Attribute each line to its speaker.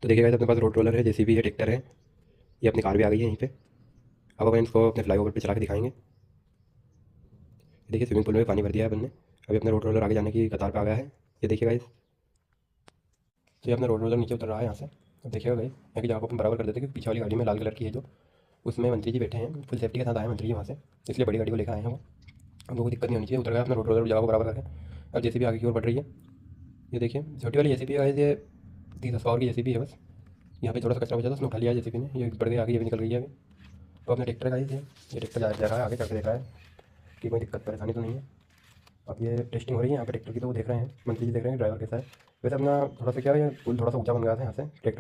Speaker 1: तो देखिए गाइस, अपने पास रोड रोलर है, जेसीबी है, ट्रैक्टर है, ये अपनी कार भी आ गई है यहीं पे। अब अपन इसको अपने फ्लाईओवर पे चला के दिखाएंगे। देखिए स्विमिंग पूल में पानी भर दिया है अपन ने। अभी अपना रोड रोलर आगे जाने की कतार पे आ गया है। ये देखिए गाइस, तो ये अपना रोड रोलर नीचे उतर रहा है यहाँ से। अब देखिएगा गाइस, यहाँ की जगह को अपन बराबर कर देते हैं, क्योंकि पीछे वाली गाड़ी में लाल कलर की है जो, उसमें मंत्री जी बैठे हैं, फुल सेफ्टी के साथ आए हैं मंत्री जी वहाँ से, इसलिए बड़ी गाड़ी को लेकर आए हैं वो। अब कोई दिक्कत नहीं होनी चाहिए। उतर गया अपना रोड रोलर जगह को बराबर करके। अब जेसीबी आगे की ओर बढ़ रही है। ये देखिए छोटी वाली जेसीबी है, ये 30 हॉर्स की जेसीबी है बस। यहाँ पे थोड़ा सा कचरा बचा था, उसने उठा लिया जेसीबी ने, ये बढ़ गई आगे, ये भी निकल गई है अभी। तो अपना ट्रैक्टर का ये ट्रैक्टर जा रहा है आगे, चढ़ के देख रहा है कि कोई दिक्कत परेशानी तो नहीं है। अब ये टेस्टिंग हो रही है यहाँ पे ट्रैक्टर की, तो वो देख रहे हैं, मंत्री जी देख रहे हैं ड्राइवर कैसा है। वैसे अपना थोड़ा सा क्या है, पुल थोड़ा सा ऊंचा बन गया था यहाँ से ट्रैक्टर